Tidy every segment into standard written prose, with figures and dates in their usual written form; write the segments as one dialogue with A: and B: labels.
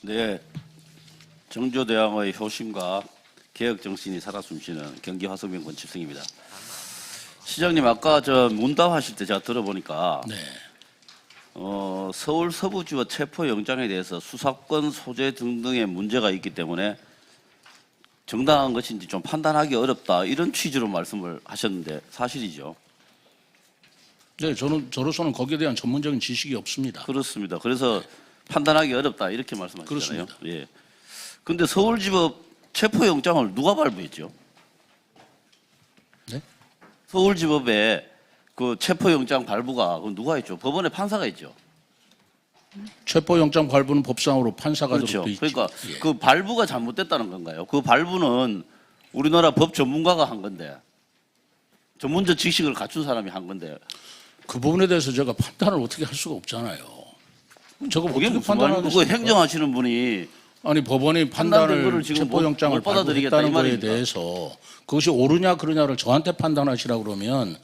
A: 네, 정조대왕의 효심과 개혁 정신이 살아 숨쉬는 경기 화성병 권칠승입니다. 시장님 아까 저 문답하실 때 제가 들어보니까
B: 네.
A: 서울 서부지법 체포 영장에 대해서 수사권 소재 등등의 문제가 있기 때문에 정당한 것인지 좀 판단하기 어렵다 이런 취지로 말씀을 하셨는데 사실이죠?
B: 네, 저로서는 거기에 대한 전문적인 지식이 없습니다.
A: 그렇습니다. 그래서 판단하기 어렵다 이렇게 말씀하셨잖아요.
B: 그렇습니다.
A: 예. 근데 서울지법 체포 영장을 누가 발부했죠?
B: 네?
A: 서울지법에 그 체포영장 발부가 누가 했죠? 법원에 판사가 했죠.
B: 체포영장 발부는 법상으로 판사가
A: 그렇죠.
B: 돼 있죠.
A: 그러니까
B: 예.
A: 그 발부가 잘못됐다는 건가요? 그 발부는 우리나라 법 전문가가 한 건데 전문적 지식을 갖춘 사람이 한 건데
B: 그 부분에 대해서 제가 판단을 어떻게 할 수가 없잖아요. 저거
A: 그게
B: 어떻게
A: 무슨 말이고 그
B: 판단하겠습니까?
A: 행정하시는 분이
B: 아니 법원이
A: 판단된
B: 판단을
A: 거를 지금
B: 체포영장을
A: 못 받아들이겠다,
B: 발부했다는
A: 이
B: 거에
A: 말입니까?
B: 대해서 그것이 옳으냐 그러냐를 저한테 판단하시라 그러면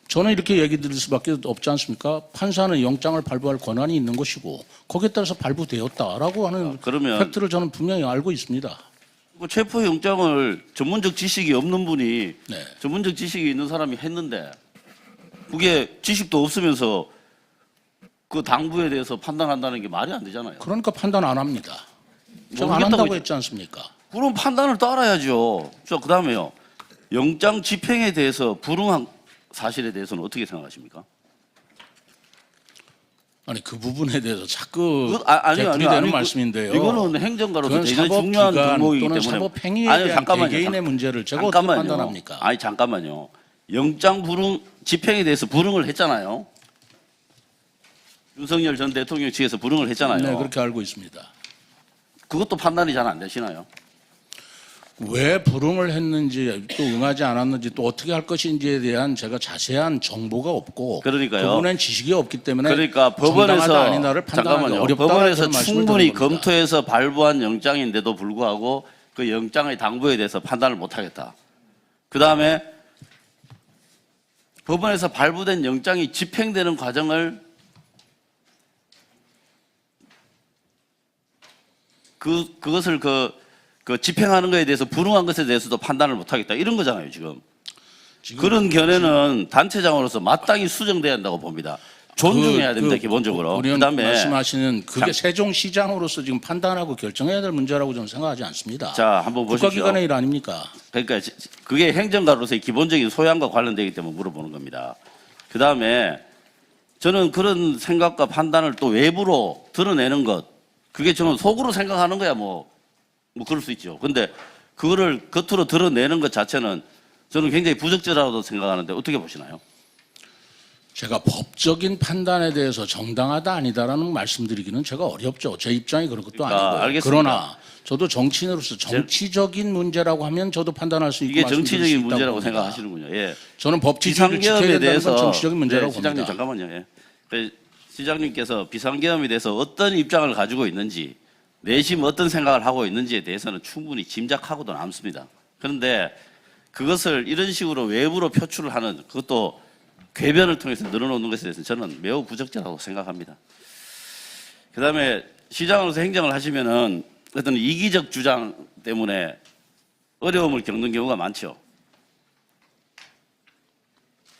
B: 저는 이렇게 얘기 드릴 수밖에 없지 않습니까? 판사는 영장을 발부할 권한이 있는 것이고 거기에 따라서 발부되었다라고 하는
A: 그러면
B: 팩트를 저는 분명히 알고 있습니다.
A: 그 체포영장을 전문적 지식이 없는 분이
B: 네.
A: 전문적 지식이 있는 사람이 했는데 그게 지식도 없으면서 그 당부에 대해서 판단한다는 게 말이 안 되잖아요.
B: 그러니까 판단 안 합니다. 제가 안
A: 모르겠다고
B: 한다고
A: 했죠.
B: 했지 않습니까?
A: 그럼 판단을 따라야죠. 자, 그다음에요. 영장 집행에 대해서 불응한 사실에 대해서는 어떻게 생각하십니까?
B: 아니 그 부분에 대해서 자꾸
A: 아니요,
B: 되풀이되는
A: 아니요.
B: 말씀인데요.
A: 이거는 행정가로서
B: 그건
A: 대단히 중요한
B: 사법기관
A: 덕목이기
B: 또는
A: 때문에
B: 사법행위에
A: 아니요,
B: 대한
A: 잠깐만요.
B: 개개인의 문제를 제가 어떻게
A: 잠깐만요.
B: 판단합니까?
A: 아니 잠깐만요. 영장 불응 집행에 대해서 불응을 했잖아요. 윤석열 전 대통령 측에서 불응을 했잖아요.
B: 네, 그렇게 알고 있습니다.
A: 그것도 판단이 잘 안 되시나요?
B: 왜 불응을 했는지 또 응하지 않았는지 또 어떻게 할 것인지에 대한 제가 자세한 정보가 없고
A: 그러니까요.
B: 그분엔 지식이 없기 때문에
A: 그러니까
B: 정당하다
A: 법원에서
B: 아니다를 판단하기
A: 잠깐만요.
B: 어렵다는
A: 법원에서
B: 말씀을
A: 충분히
B: 드린 겁니다.
A: 검토해서 발부한 영장인데도 불구하고 그 영장의 당부에 대해서 판단을 못하겠다. 그 다음에 법원에서 발부된 영장이 집행되는 과정을 그것을 그 집행하는 것에 대해서 불응한 것에 대해서도 판단을 못하겠다 이런 거잖아요 지금. 그런 견해는 단체장으로서 마땅히 수정돼야 한다고 봅니다. 존중해야 됩니다 기본적으로.
B: 의원
A: 그다음에
B: 말씀하시는 그게 세종시장으로서 지금 판단하고 결정해야 될 문제라고 저는 생각하지 않습니다.
A: 자 한번 보십시오.
B: 국가기관의 일 아닙니까?
A: 그러니까 그게 행정가로서의 기본적인 소양과 관련되기 때문에 물어보는 겁니다. 그다음에 저는 그런 생각과 판단을 또 외부로 드러내는 것 그게 저는 속으로 생각하는 거야 뭐 그럴 수 있죠. 근데 그거를 겉으로 드러내는 것 자체는 저는 굉장히 부적절하다고 생각하는데 어떻게 보시나요?
B: 제가 법적인 판단에 대해서 정당하다 아니다라는 말씀드리기는 제가 어렵죠. 제 입장이 그런 것도
A: 그러니까
B: 아니고요.
A: 알겠습니다.
B: 그러나 저도 정치인으로서 정치적인 문제라고 하면 저도 판단할 수 있고
A: 이게
B: 말씀드릴 수
A: 정치적인
B: 있다고
A: 문제라고
B: 봅니다.
A: 생각하시는군요. 예.
B: 저는 법 지지를 지켜야
A: 비상계엄에
B: 된다는 건
A: 대해서
B: 정치적인 문제라고
A: 네, 시장님
B: 봅니다.
A: 잠깐만요. 예. 그 시장님께서 비상계엄에 대해서 어떤 입장을 가지고 있는지 내심 어떤 생각을 하고 있는지에 대해서는 충분히 짐작하고도 남습니다. 그런데 그것을 이런 식으로 외부로 표출을 하는 그것도 궤변을 통해서 늘어놓는 것에 대해서는 저는 매우 부적절하다고 생각합니다. 그다음에 시장으로서 행정을 하시면은 어떤 이기적 주장 때문에 어려움을 겪는 경우가 많죠.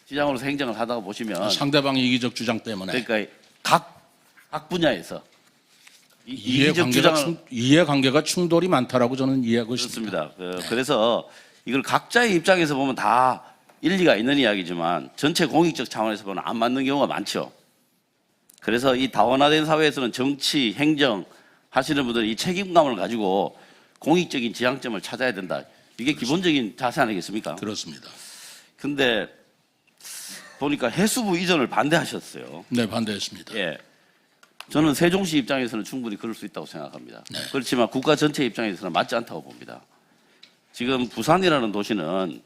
A: 시장으로서 행정을 하다가 보시면
B: 상대방의 이기적 주장 때문에
A: 그러니까 각 분야에서 이기적 주장을
B: 이해관계가 충돌이 많다라고 저는 이해하고 있습니다.
A: 그렇습니다. 그래서 이걸 각자의 입장에서 보면 다 일리가 있는 이야기지만 전체 공익적 차원에서 보면 안 맞는 경우가 많죠. 그래서 이 다원화된 사회에서는 정치, 행정 하시는 분들이 이 책임감을 가지고 공익적인 지향점을 찾아야 된다. 이게 기본적인 자세 아니겠습니까?
B: 그렇습니다.
A: 근데 보니까 해수부 이전을 반대하셨어요.
B: 네, 반대했습니다.
A: 예. 저는 세종시 입장에서는 충분히 그럴 수 있다고 생각합니다.
B: 네.
A: 그렇지만 국가 전체 입장에서는 맞지 않다고 봅니다. 지금 부산이라는 도시는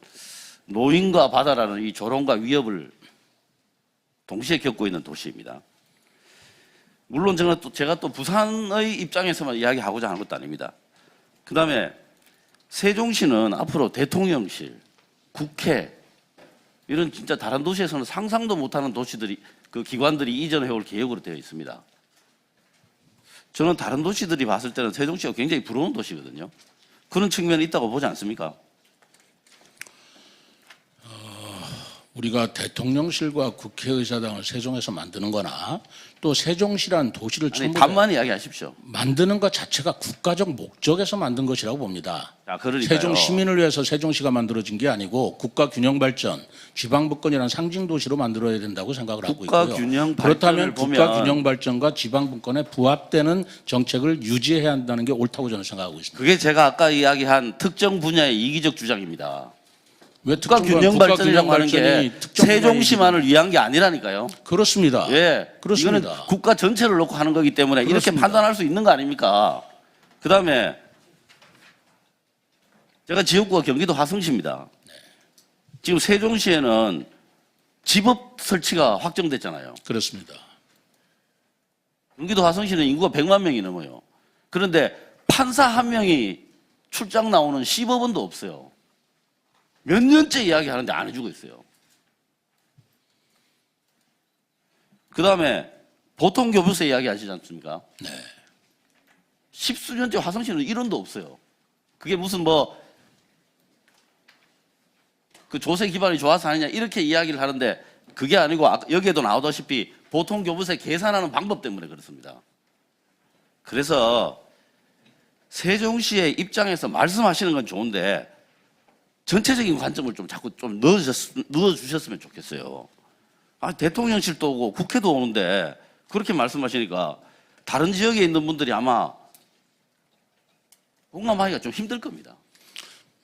A: 노인과 바다라는 이 조롱과 위협을 동시에 겪고 있는 도시입니다. 물론 제가 또 부산의 입장에서만 이야기하고자 하는 것도 아닙니다. 그 다음에 세종시는 앞으로 대통령실, 국회 이런 진짜 다른 도시에서는 상상도 못하는 도시들이 그 기관들이 이전해 올 계획으로 되어 있습니다. 저는 다른 도시들이 봤을 때는 세종시가 굉장히 부러운 도시거든요. 그런 측면이 있다고 보지 않습니까?
B: 우리가 대통령실과 국회의사당을 세종에서 만드는 거나 또 세종시란 도시를
A: 아니,
B: 처음으로
A: 답만 이야기하십시오.
B: 만드는 것 자체가 국가적 목적에서 만든 것이라고 봅니다.
A: 자, 그러니까요.
B: 세종 시민을 위해서 세종시가 만들어진 게 아니고 국가 균형 발전, 지방분권이라는 상징 도시로 만들어야 된다고 생각을 하고
A: 국가
B: 있고요.
A: 균형
B: 그렇다면
A: 발전을
B: 국가
A: 보면
B: 균형 발전과 지방분권에 부합되는 정책을 유지해야 한다는 게 옳다고 저는 생각하고 있습니다.
A: 그게 제가 아까 이야기한 특정 분야의 이기적 주장입니다.
B: 왜
A: 국가 균형 발전이라고 하는 게
B: 특정
A: 세종시만을 위한 게 아니라니까요.
B: 그렇습니다.
A: 예,
B: 그렇습니다.
A: 이거는 국가 전체를 놓고 하는 거기 때문에 이렇게
B: 그렇습니다.
A: 판단할 수 있는 거 아닙니까? 그다음에 제가 지역구가 경기도 화성시입니다. 지금 세종시에는 집업 설치가 확정됐잖아요.
B: 그렇습니다.
A: 경기도 화성시는 인구가 100만 명이 넘어요. 그런데 판사 한 명이 출장 나오는 시법원도 없어요. 몇 년째 이야기하는데 안 해주고 있어요. 그 다음에 보통교부세 이야기 하시지 않습니까?
B: 네.
A: 십수년째 화성시는 1원도 없어요. 그게 무슨 그 조세 기반이 좋아서 하느냐 이렇게 이야기를 하는데 그게 아니고 여기에도 나오다시피 보통교부세 계산하는 방법 때문에 그렇습니다. 그래서 세종시의 입장에서 말씀하시는 건 좋은데 전체적인 관점을 좀 자꾸 좀 넣어주셨으면 좋겠어요. 대통령실도 오고 국회도 오는데 그렇게 말씀하시니까 다른 지역에 있는 분들이 아마 공감하기가 좀 힘들 겁니다.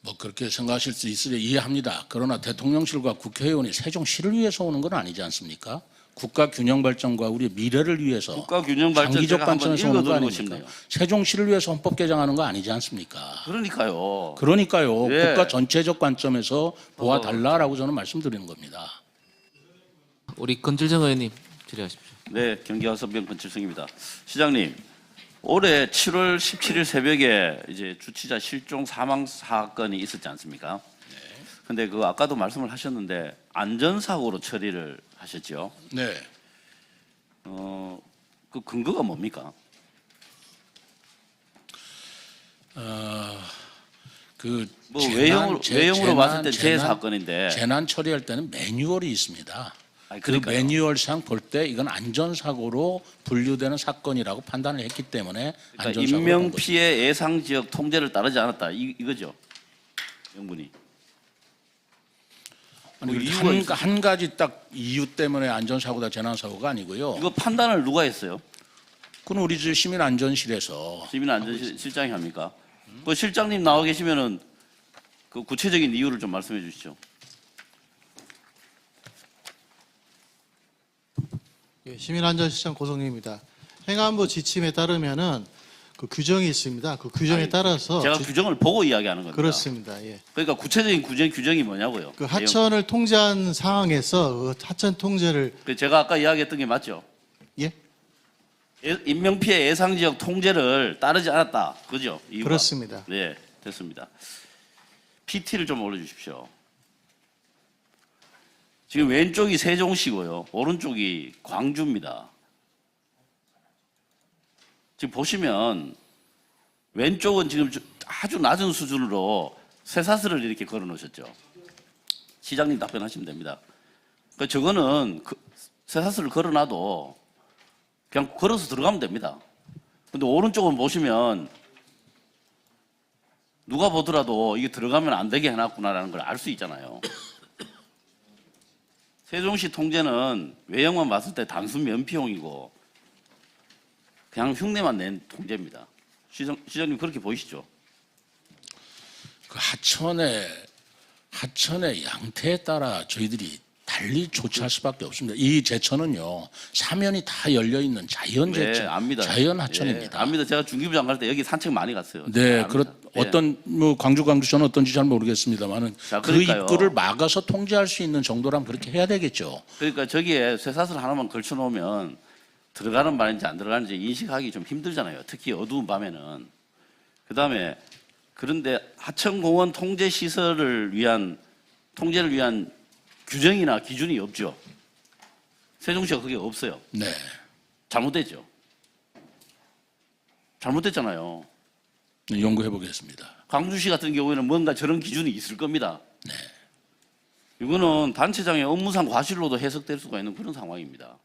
B: 뭐 그렇게 생각하실 수 있으려 이해합니다. 그러나 대통령실과 국회의원이 세종시를 위해서 오는 건 아니지 않습니까? 국가 균형 발전과 우리의 미래를 위해서
A: 국가 균형 발전
B: 장기적
A: 제가 한번
B: 관점에서 오는 거
A: 읽어드리고
B: 아닙니까?
A: 싶네요.
B: 세종시를 위해서 헌법 개정하는 거 아니지 않습니까?
A: 그러니까요.
B: 그러니까요.
A: 예.
B: 국가 전체적 관점에서 보아달라라고 저는 말씀드리는 겁니다.
C: 우리 건질정 의원님 질의하십시오.
A: 네, 경기화성병 건칠성입니다. 시장님, 올해 7월 17일 새벽에 이제 주치자 실종 사망 사건이 있었지 않습니까? 근데 그 아까도 말씀을 하셨는데 안전사고로 처리를 하셨죠.
B: 네.
A: 그 근거가 뭡니까?
B: 그
A: 외형으로 봤을 땐 제 사건인데.
B: 재난 처리할 때는 매뉴얼이 있습니다.
A: 아니,
B: 그
A: 그러니까요.
B: 매뉴얼상 볼 때 이건 안전사고로 분류되는 사건이라고 판단을 했기 때문에
A: 그러니까
B: 안전사고로 본
A: 인명
B: 것입니다.
A: 피해 예상 지역 통제를 따르지 않았다. 이거죠. 명분이.
B: 아니,
A: 뭐 이유가 있어요?
B: 한 가지 딱 이유 때문에 안전사고다 재난사고가 아니고요.
A: 이거 판단을 누가 했어요?
B: 그건 우리 시민안전실에서
A: 시민안전실장이 합니까? 그 실장님 나와 계시면은 그 구체적인 이유를 좀 말씀해 주시죠.
D: 예, 시민안전실장 고성립입니다. 행안부 지침에 따르면은 그 규정이 있습니다. 그 규정에
A: 아니,
D: 따라서
A: 제가 규정을 보고 이야기하는 겁니다.
D: 그렇습니다. 예.
A: 그러니까 구체적인 규정이 뭐냐고요?
D: 그 하천을 통제한 상황에서 그 하천 통제를
A: 제가 아까 이야기했던 게 맞죠?
D: 예
A: 인명피해 예상 지역 통제를 따르지 않았다. 그죠? 이유가?
D: 그렇습니다.
A: 네, 됐습니다. PT를 좀 올려주십시오. 지금 왼쪽이 세종시고요. 오른쪽이 광주입니다. 지금 보시면 왼쪽은 지금 아주 낮은 수준으로 쇠사슬을 이렇게 걸어 놓으셨죠. 시장님 답변하시면 됩니다. 저거는 쇠사슬을 걸어 놔도 그냥 걸어서 들어가면 됩니다. 근데 오른쪽은 보시면 누가 보더라도 이게 들어가면 안 되게 해놨구나라는 걸 알 수 있잖아요. 세종시 통제는 외형만 봤을 때 단순 면피용이고 그냥 흉내만 낸 통제입니다. 시장님 그렇게 보이시죠?
B: 그 하천의 양태에 따라 저희들이 달리 조치할 수밖에 없습니다. 이 제천은요 사면이 다 열려 있는 자연 제천,
A: 압니다.
B: 자연 하천입니다.
A: 예, 압니다. 제가 중기부 장관 때 여기 산책 많이 갔어요.
B: 네,
A: 압니다. 예.
B: 어떤 광주 저는 어떤지 잘 모르겠습니다만은
A: 자,
B: 그
A: 그러니까요.
B: 입구를 막아서 통제할 수 있는 정도라면 그렇게 해야 되겠죠.
A: 그러니까 저기에 쇠사슬 하나만 걸쳐 놓으면 들어가는 말인지 안 들어가는지 인식하기 좀 힘들잖아요. 특히 어두운 밤에는. 그다음에 그런데 하천공원 통제 시설을 위한 통제를 위한 규정이나 기준이 없죠. 세종시가 그게 없어요.
B: 네.
A: 잘못됐죠. 잘못됐잖아요.
B: 연구해 보겠습니다.
A: 광주시 같은 경우에는 뭔가 저런 기준이 있을 겁니다. 이거는 단체장의 업무상 과실로도 해석될 수가 있는 그런 상황입니다.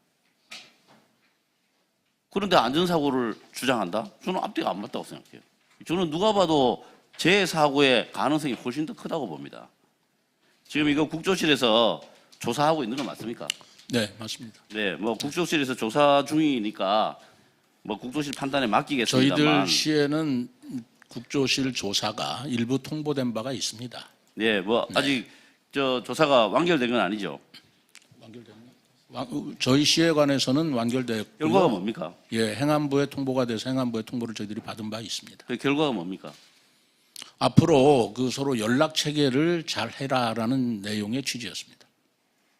A: 그런데 안전사고를 주장한다? 저는 앞뒤가 안 맞다고 생각해요. 저는 누가 봐도 재사고의 가능성이 훨씬 더 크다고 봅니다. 지금 이거 국조실에서 조사하고 있는 거 맞습니까?
B: 네, 맞습니다.
A: 네, 뭐 국조실에서 조사 중이니까 뭐 국조실 판단에 맡기겠습니다만.
B: 저희들 시에는 국조실 조사가 일부 통보된 바가 있습니다.
A: 네, 뭐 아직 저 조사가 완결된 건 아니죠.
B: 저희 시에 관해서는 완결되었고요.
A: 결과가 뭡니까?
B: 예, 행안부에 통보가 돼서 행안부의 통보를 저희들이 받은 바 있습니다.
A: 그 결과가 뭡니까?
B: 앞으로 그 서로 연락 체계를 잘 해라라는 내용의 취지였습니다.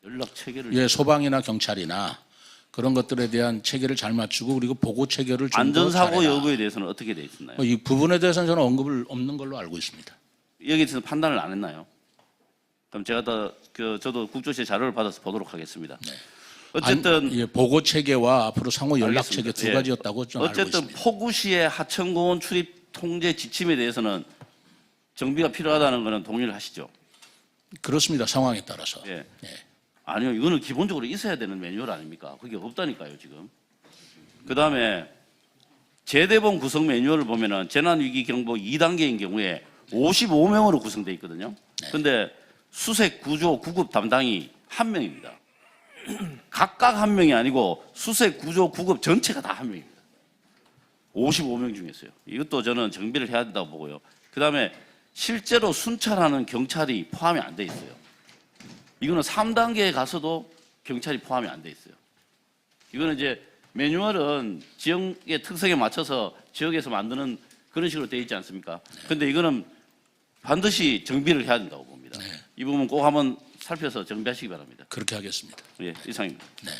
A: 연락 체계를
B: 예, 소방이나 경찰이나 그런 것들에 대한 체계를 잘 맞추고 그리고 보고 체계를 좀 더
A: 안전사고
B: 잘해라.
A: 여부에 대해서는 어떻게 돼 있었나요?
B: 이 부분에 대해서는 저는 언급을 없는 걸로 알고 있습니다.
A: 여기에 대해서 판단을 안 했나요? 그럼 제가 저도 국조실 자료를 받아서 보도록 하겠습니다. 어쨌든
B: 예, 보고 체계와 앞으로 상호 연락
A: 알겠습니다.
B: 체계 두
A: 예.
B: 가지였다고 저는 알고
A: 어쨌든
B: 있습니다.
A: 포구시의 하천공원 출입 통제 지침에 대해서는 정비가 필요하다는 것은 동의를 하시죠?
B: 그렇습니다. 상황에 따라서.
A: 예.
B: 예.
A: 아니요, 이거는 기본적으로 있어야 되는 매뉴얼 아닙니까? 그게 없다니까요, 지금. 그 다음에 재대본 구성 매뉴얼을 보면은 재난위기 경보 2단계인 경우에 55명으로 구성되어 있거든요. 근데 수색 구조 구급 담당이 1명입니다. 각각 1명이 아니고 수색 구조 구급 전체가 다 1명입니다. 55명 중에서요. 이것도 저는 정비를 해야 된다고 보고요. 그 다음에 실제로 순찰하는 경찰이 포함이 안 돼 있어요. 이거는 3단계에 가서도 경찰이 포함이 안 돼 있어요. 이거는 이제 매뉴얼은 지역의 특성에 맞춰서 지역에서 만드는 그런 식으로 되어 있지 않습니까? 근데 이거는 반드시 정비를 해야 된다고 봅니다. 이 부분 꼭 한번 살펴서 정비하시기 바랍니다.
B: 그렇게 하겠습니다.
A: 예, 이상입니다.
B: 네.